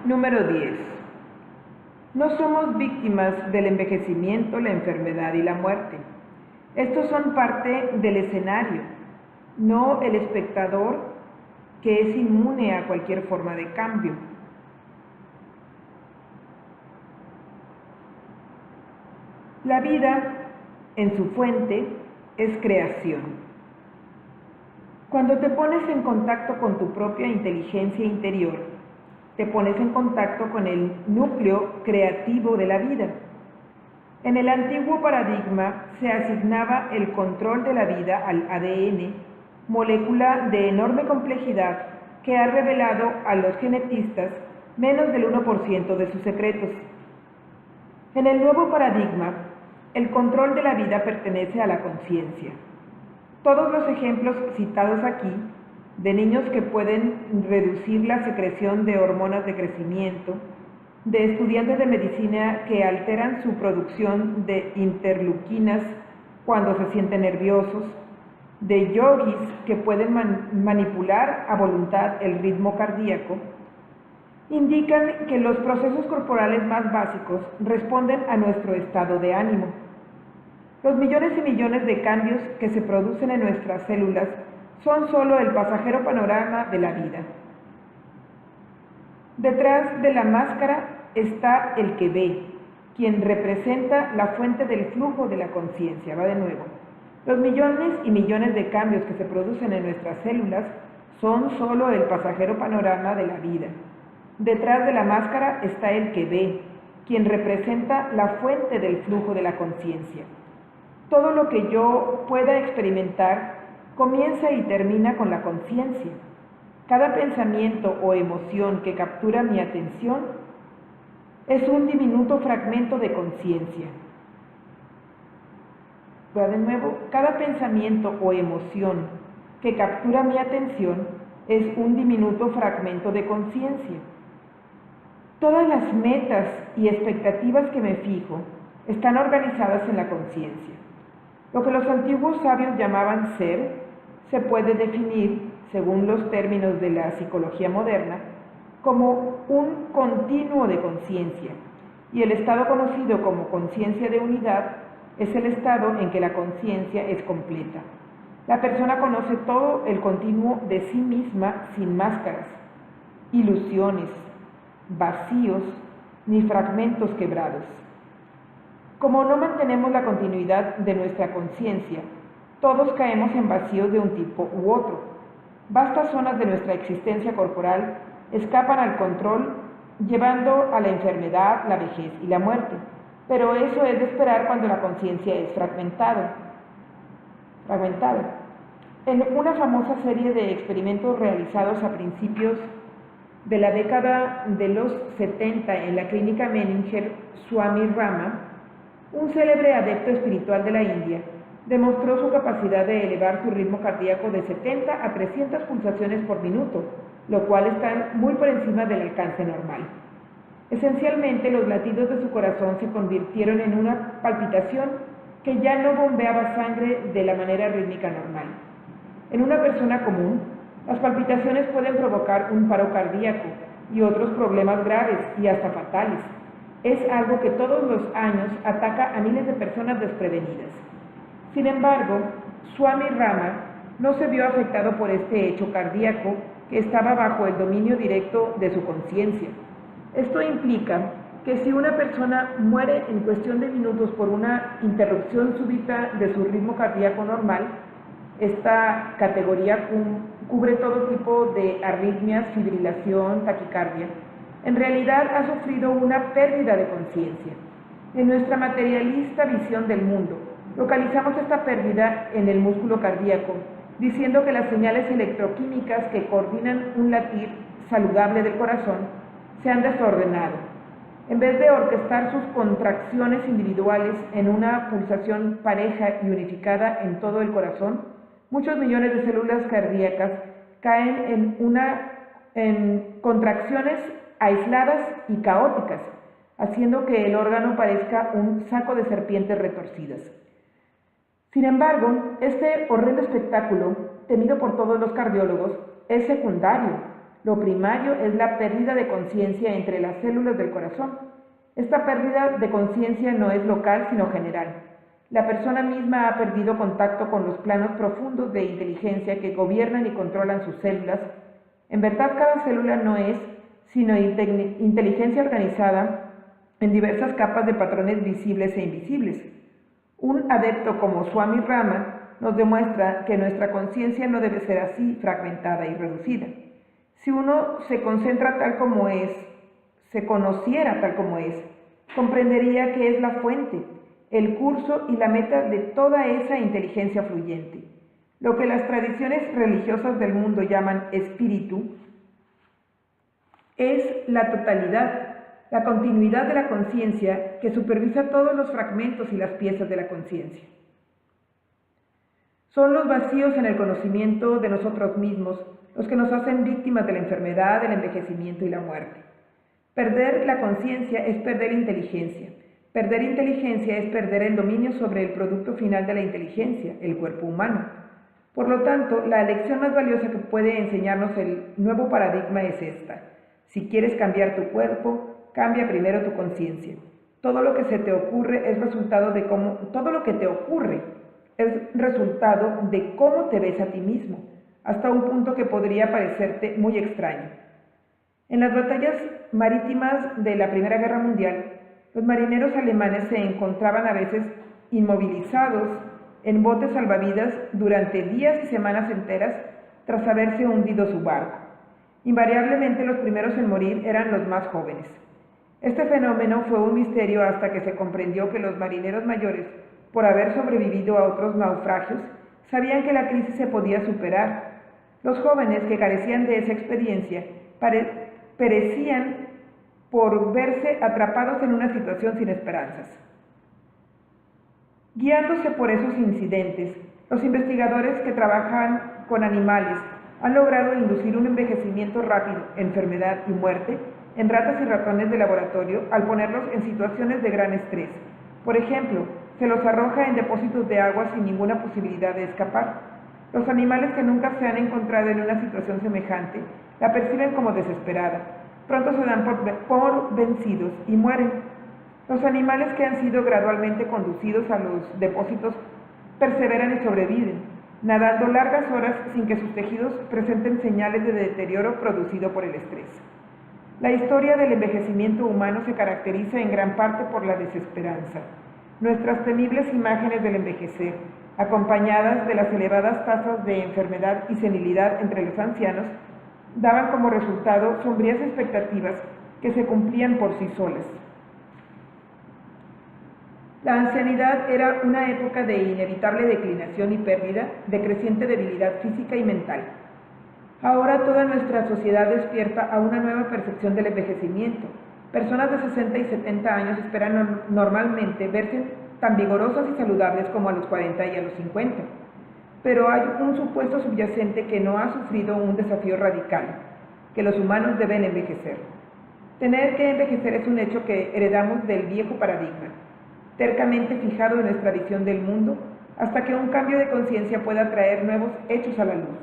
Número 10. No somos víctimas del envejecimiento, la enfermedad y la muerte. Estos son parte del escenario, no el espectador que es inmune a cualquier forma de cambio. La vida, en su fuente, es creación. Cuando te pones en contacto con tu propia inteligencia interior, te pones en contacto con el núcleo creativo de la vida. En el antiguo paradigma se asignaba el control de la vida al ADN, molécula de enorme complejidad que ha revelado a los genetistas menos del 1% de sus secretos. En el nuevo paradigma, el control de la vida pertenece a la conciencia. Todos los ejemplos citados aquí, de niños que pueden reducir la secreción de hormonas de crecimiento, de estudiantes de medicina que alteran su producción de interleuquinas cuando se sienten nerviosos, de yogis que pueden manipular a voluntad el ritmo cardíaco, indican que los procesos corporales más básicos responden a nuestro estado de ánimo. Los millones y millones de cambios que se producen en nuestras células son solo el pasajero panorama de la vida. Detrás de la máscara está el que ve, quien representa la fuente del flujo de la conciencia. Va de nuevo. Los millones y millones de cambios que se producen en nuestras células son solo el pasajero panorama de la vida. Detrás de la máscara está el que ve, quien representa la fuente del flujo de la conciencia. Todo lo que yo pueda experimentar comienza y termina con la conciencia. Cada pensamiento o emoción que captura mi atención es un diminuto fragmento de conciencia. Va de nuevo. Cada pensamiento o emoción que captura mi atención es un diminuto fragmento de conciencia. Todas las metas y expectativas que me fijo están organizadas en la conciencia. Lo que los antiguos sabios llamaban ser se puede definir, según los términos de la psicología moderna, como un continuo de conciencia, y el estado conocido como conciencia de unidad es el estado en que la conciencia es completa. La persona conoce todo el continuo de sí misma sin máscaras, ilusiones, vacíos ni fragmentos quebrados. Como no mantenemos la continuidad de nuestra conciencia, todos caemos en vacíos de un tipo u otro. Vastas zonas de nuestra existencia corporal escapan al control, llevando a la enfermedad, la vejez y la muerte. Pero eso es de esperar cuando la conciencia es fragmentada. En una famosa serie de experimentos realizados a principios de la década de los 70 en la clínica Menninger Swami Rama, un célebre adepto espiritual de la India, demostró su capacidad de elevar su ritmo cardíaco de 70 a 300 pulsaciones por minuto, lo cual está muy por encima del alcance normal. Esencialmente, los latidos de su corazón se convirtieron en una palpitación que ya no bombeaba sangre de la manera rítmica normal. En una persona común, las palpitaciones pueden provocar un paro cardíaco y otros problemas graves y hasta fatales. Es algo que todos los años ataca a miles de personas desprevenidas. Sin embargo, Swami Rama no se vio afectado por este hecho cardíaco que estaba bajo el dominio directo de su conciencia. Esto implica que si una persona muere en cuestión de minutos por una interrupción súbita de su ritmo cardíaco normal, esta categoría cubre todo tipo de arritmias, fibrilación, taquicardia, en realidad ha sufrido una pérdida de conciencia. En nuestra materialista visión del mundo, localizamos esta pérdida en el músculo cardíaco, diciendo que las señales electroquímicas que coordinan un latir saludable del corazón se han desordenado. En vez de orquestar sus contracciones individuales en una pulsación pareja y unificada en todo el corazón, muchos millones de células cardíacas caen en contracciones aisladas y caóticas, haciendo que el órgano parezca un saco de serpientes retorcidas. Sin embargo, este horrendo espectáculo, temido por todos los cardiólogos, es secundario. Lo primario es la pérdida de conciencia entre las células del corazón. Esta pérdida de conciencia no es local, sino general. La persona misma ha perdido contacto con los planos profundos de inteligencia que gobiernan y controlan sus células. En verdad, cada célula no es sino inteligencia organizada en diversas capas de patrones visibles e invisibles. Un adepto como Swami Rama nos demuestra que nuestra conciencia no debe ser así, fragmentada y reducida. Si uno se concentra tal como es, se conociera tal como es, comprendería que es la fuente, el curso y la meta de toda esa inteligencia fluyente. Lo que las tradiciones religiosas del mundo llaman espíritu es la totalidad, la continuidad de la conciencia que supervisa todos los fragmentos y las piezas de la conciencia. Son los vacíos en el conocimiento de nosotros mismos los que nos hacen víctimas de la enfermedad, del envejecimiento y la muerte. Perder la conciencia es perder inteligencia. Perder inteligencia es perder el dominio sobre el producto final de la inteligencia, el cuerpo humano. Por lo tanto, la lección más valiosa que puede enseñarnos el nuevo paradigma es esta. Si quieres cambiar tu cuerpo, cambia primero tu conciencia. Todo lo que se te ocurre es resultado de cómo te ves a ti mismo, hasta un punto que podría parecerte muy extraño. En las batallas marítimas de la Primera Guerra Mundial, los marineros alemanes se encontraban a veces inmovilizados en botes salvavidas durante días y semanas enteras tras haberse hundido su barco. Invariablemente los primeros en morir eran los más jóvenes. Este fenómeno fue un misterio hasta que se comprendió que los marineros mayores, por haber sobrevivido a otros naufragios, sabían que la crisis se podía superar. Los jóvenes que carecían de esa experiencia perecían por verse atrapados en una situación sin esperanzas. Guiándose por esos incidentes, los investigadores que trabajan con animales han logrado inducir un envejecimiento rápido, enfermedad y muerte en ratas y ratones de laboratorio al ponerlos en situaciones de gran estrés. Por ejemplo, se los arroja en depósitos de agua sin ninguna posibilidad de escapar. Los animales que nunca se han encontrado en una situación semejante la perciben como desesperada. Pronto se dan por vencidos y mueren. Los animales que han sido gradualmente conducidos a los depósitos perseveran y sobreviven, nadando largas horas sin que sus tejidos presenten señales de deterioro producido por el estrés. La historia del envejecimiento humano se caracteriza en gran parte por la desesperanza. Nuestras temibles imágenes del envejecer, acompañadas de las elevadas tasas de enfermedad y senilidad entre los ancianos, daban como resultado sombrías expectativas que se cumplían por sí solas. La ancianidad era una época de inevitable declinación y pérdida, de creciente debilidad física y mental. Ahora toda nuestra sociedad despierta a una nueva percepción del envejecimiento. Personas de 60 y 70 años esperan normalmente verse tan vigorosas y saludables como a los 40 y a los 50. Pero hay un supuesto subyacente que no ha sufrido un desafío radical, que los humanos deben envejecer. Tener que envejecer es un hecho que heredamos del viejo paradigma, tercamente fijado en nuestra visión del mundo, hasta que un cambio de conciencia pueda traer nuevos hechos a la luz.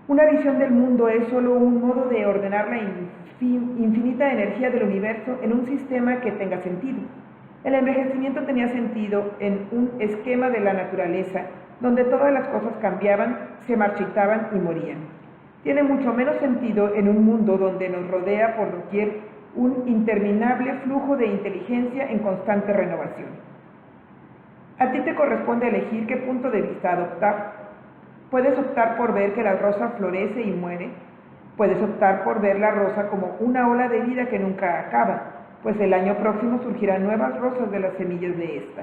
Una visión del mundo es solo un modo de ordenar la infinita energía del universo en un sistema que tenga sentido. El envejecimiento tenía sentido en un esquema de la naturaleza, donde todas las cosas cambiaban, se marchitaban y morían. Tiene mucho menos sentido en un mundo donde nos rodea por doquier un interminable flujo de inteligencia en constante renovación. A ti te corresponde elegir qué punto de vista adoptar. Puedes optar por ver que la rosa florece y muere. Puedes optar por ver la rosa como una ola de vida que nunca acaba, pues el año próximo surgirán nuevas rosas de las semillas de esta.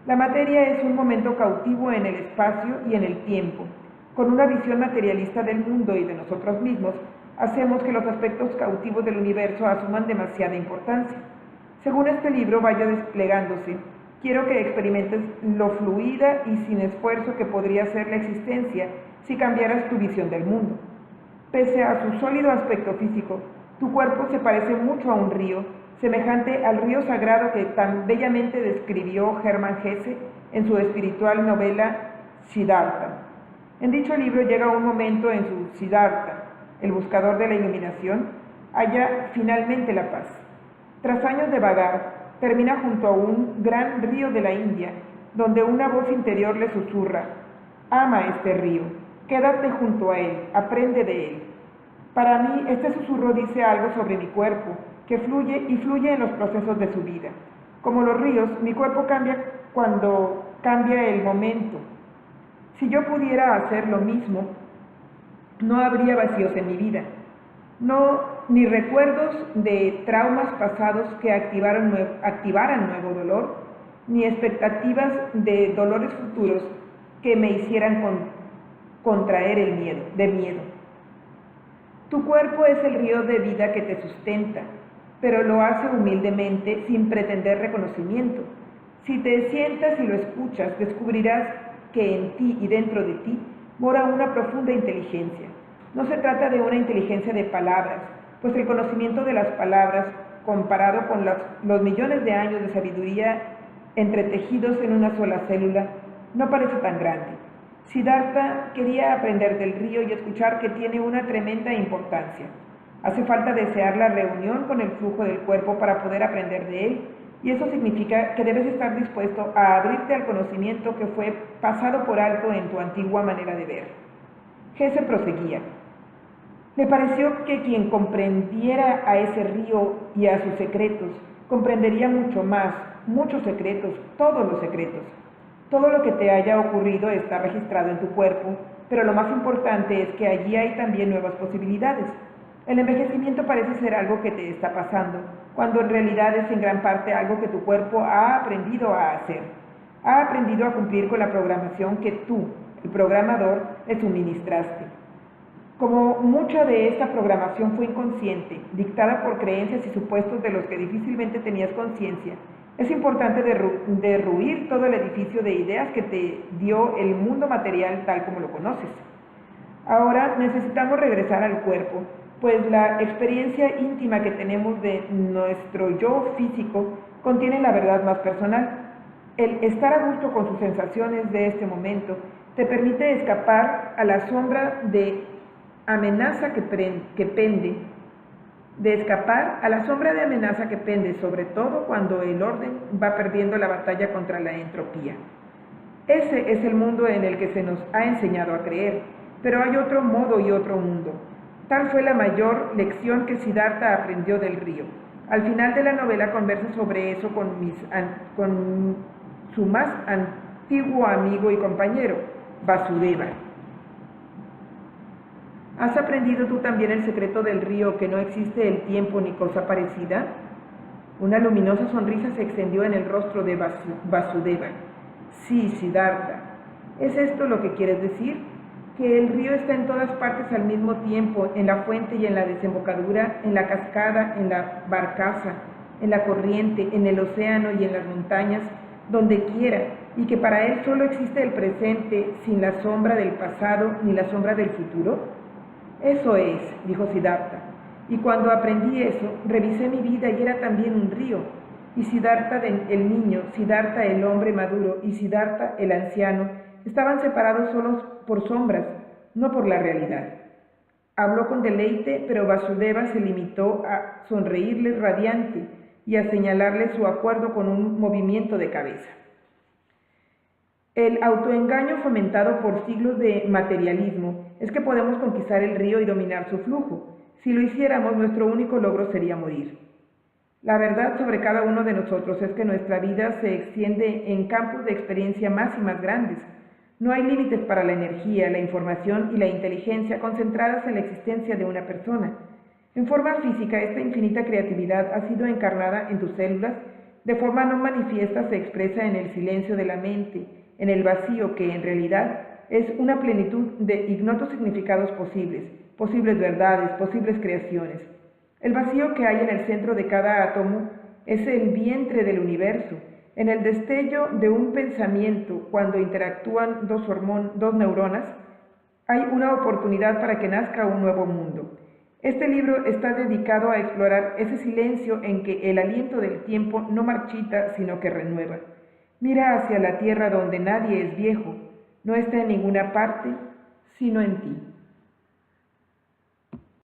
La materia es un momento cautivo en el espacio y en el tiempo. Con una visión materialista del mundo y de nosotros mismos, hacemos que los aspectos cautivos del universo asuman demasiada importancia. Según este libro vaya desplegándose, quiero que experimentes lo fluida y sin esfuerzo que podría ser la existencia si cambiaras tu visión del mundo. Pese a su sólido aspecto físico, tu cuerpo se parece mucho a un río, semejante al río sagrado que tan bellamente describió Hermann Hesse en su espiritual novela Siddhartha. En dicho libro llega un momento en su Siddhartha el buscador de la iluminación, halla finalmente la paz. Tras años de vagar, termina junto a un gran río de la India, donde una voz interior le susurra: ama este río, quédate junto a él, aprende de él. Para mí, este susurro dice algo sobre mi cuerpo, que fluye y fluye en los procesos de su vida. Como los ríos, mi cuerpo cambia cuando cambia el momento. Si yo pudiera hacer lo mismo, no habría vacíos en mi vida, ni recuerdos de traumas pasados que activaran nuevo dolor, ni expectativas de dolores futuros que me hicieran contraer el miedo. Tu cuerpo es el río de vida que te sustenta, pero lo hace humildemente sin pretender reconocimiento. Si te sientas y lo escuchas, descubrirás que en ti y dentro de ti mora una profunda inteligencia. No se trata de una inteligencia de palabras, pues el conocimiento de las palabras, comparado con los millones de años de sabiduría entretejidos en una sola célula, no parece tan grande. Siddhartha quería aprender del río y escuchar que tiene una tremenda importancia. Hace falta desear la reunión con el flujo del cuerpo para poder aprender de él, y eso significa que debes estar dispuesto a abrirte al conocimiento que fue pasado por alto en tu antigua manera de ver. Hesse proseguía: me pareció que quien comprendiera a ese río y a sus secretos, comprendería mucho más, muchos secretos, todos los secretos. Todo lo que te haya ocurrido está registrado en tu cuerpo, pero lo más importante es que allí hay también nuevas posibilidades. El envejecimiento parece ser algo que te está pasando, cuando en realidad es en gran parte algo que tu cuerpo ha aprendido a hacer. Ha aprendido a cumplir con la programación que tú, el programador, le suministraste. Como mucha de esta programación fue inconsciente, dictada por creencias y supuestos de los que difícilmente tenías conciencia, es importante derruir todo el edificio de ideas que te dio el mundo material tal como lo conoces. Ahora necesitamos regresar al cuerpo, pues la experiencia íntima que tenemos de nuestro yo físico contiene la verdad más personal. El estar a gusto con sus sensaciones de este momento te permite escapar a la sombra de amenaza que pende, sobre todo cuando el orden va perdiendo la batalla contra la entropía. Ese es el mundo en el que se nos ha enseñado a creer, pero hay otro modo y otro mundo. Tal fue la mayor lección que Siddhartha aprendió del río. Al final de la novela conversa sobre eso con su más antiguo amigo y compañero, Vasudeva. ¿Has aprendido tú también el secreto del río, que no existe el tiempo ni cosa parecida? Una luminosa sonrisa se extendió en el rostro de Vasudeva. Sí, Siddhartha. ¿Es esto lo que quieres decir? ¿Que el río está en todas partes al mismo tiempo, en la fuente y en la desembocadura, en la cascada, en la barcaza, en la corriente, en el océano y en las montañas, donde quiera, y que para él solo existe el presente, sin la sombra del pasado ni la sombra del futuro? Eso es, dijo Siddhartha, y cuando aprendí eso, revisé mi vida y era también un río, y Siddhartha el niño, Siddhartha el hombre maduro y Siddhartha el anciano estaban separados solos por sombras, no por la realidad. Habló con deleite, pero Vasudeva se limitó a sonreírle radiante y a señalarle su acuerdo con un movimiento de cabeza. El autoengaño fomentado por siglos de materialismo es que podemos conquistar el río y dominar su flujo. Si lo hiciéramos, nuestro único logro sería morir. La verdad sobre cada uno de nosotros es que nuestra vida se extiende en campos de experiencia más y más grandes. No hay límites para la energía, la información y la inteligencia concentradas en la existencia de una persona. En forma física, esta infinita creatividad ha sido encarnada en tus células. De forma no manifiesta se expresa en el silencio de la mente, en el vacío que en realidad es una plenitud de ignotos significados posibles verdades, posibles creaciones. El vacío que hay en el centro de cada átomo es el vientre del universo. En el destello de un pensamiento, cuando interactúan dos neuronas, hay una oportunidad para que nazca un nuevo mundo. Este libro está dedicado a explorar ese silencio en que el aliento del tiempo no marchita, sino que renueva. Mira hacia la tierra donde nadie es viejo, no está en ninguna parte, sino en ti.